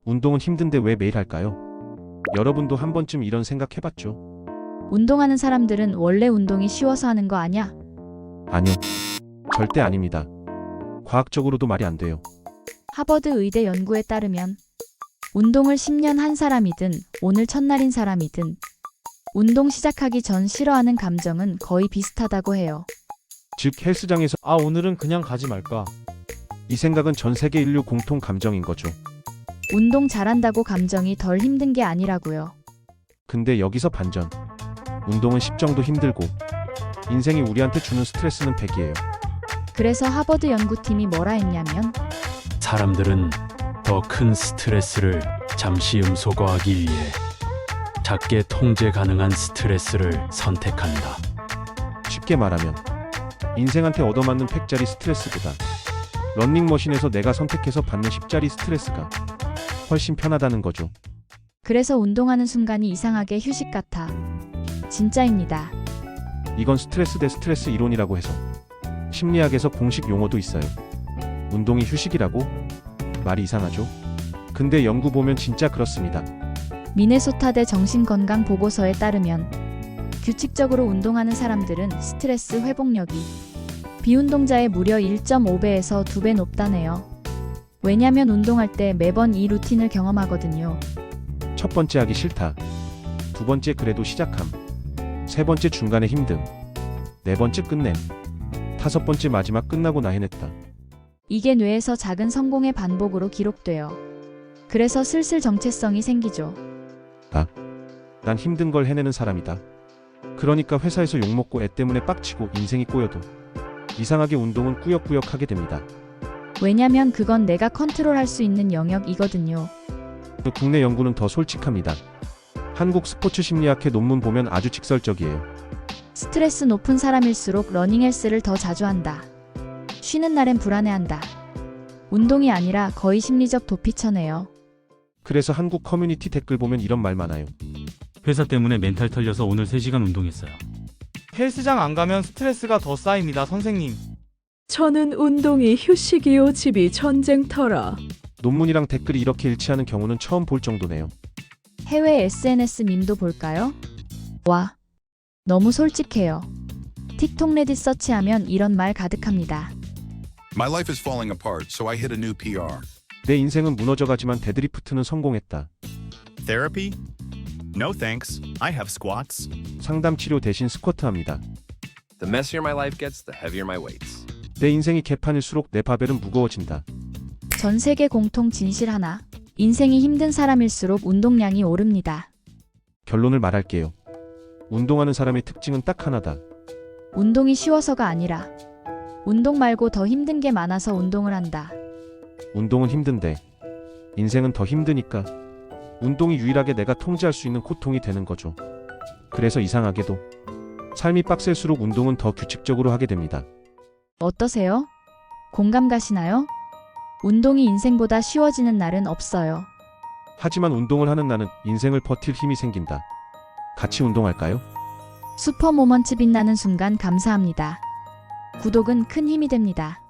운동은 힘든데 왜 매일 할까요? 여러분도 한 번쯤 이런 생각 해봤죠? 운동하는 사람들은 원래 운동이 쉬워서 하는 거 아냐? 아니요. 절대 아닙니다. 과학적으로도 말이 안 돼요. 하버드 의대 연구에 따르면 운동을 10년 한 사람이든 오늘 첫날인 사람이든 운동 시작하기 전 싫어하는 감정은 거의 비슷하다고 해요. 즉 헬스장에서 오늘은 그냥 가지 말까. 이 생각은 전 세계 인류 공통 감정인 거죠. 운동 잘한다고 감정이 덜 힘든 게 아니라고요. 근데 여기서 반전. 운동은 10정도 힘들고 인생이 우리한테 주는 스트레스는 100이에요. 그래서 하버드 연구팀이 뭐라 했냐면 사람들은 더 큰 스트레스를 잠시 음소거하기 위해 작게 통제 가능한 스트레스를 선택한다. 쉽게 말하면 인생한테 얻어맞는 100짜리 스트레스보다 런닝머신에서 내가 선택해서 받는 10짜리 스트레스가 훨씬 편하다는 거죠. 그래서 운동하는 순간이 이상하게 휴식 같아. 진짜입니다. 이건 스트레스 대 스트레스 이론이라고 해서 심리학에서 공식 용어도 있어요. 운동이 휴식이라고? 말이 이상하죠? 근데 연구 보면 진짜 그렇습니다. 미네소타대 정신건강보고서에 따르면 규칙적으로 운동하는 사람들은 스트레스 회복력이 비운동자의 무려 1.5배에서 2배 높다네요. 왜냐면 운동할 때 매번 이 루틴을 경험하거든요. 첫 번째 하기 싫다. 두 번째 그래도 시작함. 세 번째 중간에 힘듦. 네 번째 끝냄. 다섯 번째 마지막 끝나고 나 해냈다. 이게 뇌에서 작은 성공의 반복으로 기록돼요. 그래서 슬슬 정체성이 생기죠. 난 힘든 걸 해내는 사람이다. 그러니까 회사에서 욕먹고 애 때문에 빡치고 인생이 꼬여도 이상하게 운동은 꾸역꾸역 하게 됩니다. 왜냐면 그건 내가 컨트롤할 수 있는 영역이거든요. 국내 연구는 더 솔직합니다. 한국 스포츠 심리학회 논문 보면 아주 직설적이에요. 스트레스 높은 사람일수록 러닝 헬스를 더 자주 한다. 쉬는 날엔 불안해한다. 운동이 아니라 거의 심리적 도피처네요. 그래서 한국 커뮤니티 댓글 보면 이런 말 많아요. 회사 때문에 멘탈 털려서 오늘 3시간 운동했어요. 헬스장 안 가면 스트레스가 더 쌓입니다, 선생님. 저는 운동이 휴식이요 집이 전쟁터라. 논문이랑 댓글이 이렇게 일치하는 경우는 처음 볼 정도네요. 해외 SNS 밈도 볼까요? 와, 너무 솔직해요. 틱톡 레딧 서치하면 이런 말 가득합니다. My life is falling apart, so I hit a new PR. 내 인생은 무너져가지만 데드리프트는 성공했다. Therapy? No thanks. I have squats. 상담 치료 대신 스쿼트 합니다. The messier my life gets, the heavier my weights. 내 인생이 개판일수록 내 바벨은 무거워진다. 전 세계 공통 진실 하나. 인생이 힘든 사람일수록 운동량이 오릅니다. 결론을 말할게요. 운동하는 사람의 특징은 딱 하나다. 운동이 쉬워서가 아니라 운동 말고 더 힘든 게 많아서 운동을 한다. 운동은 힘든데 인생은 더 힘드니까 운동이 유일하게 내가 통제할 수 있는 고통이 되는 거죠. 그래서 이상하게도 삶이 빡셀수록 운동은 더 규칙적으로 하게 됩니다. 어떠세요? 공감 가시나요? 운동이 인생보다 쉬워지는 날은 없어요. 하지만 운동을 하는 나는 인생을 버틸 힘이 생긴다. 같이 운동할까요? 슈퍼모먼츠 빛나는 순간 감사합니다. 구독은 큰 힘이 됩니다.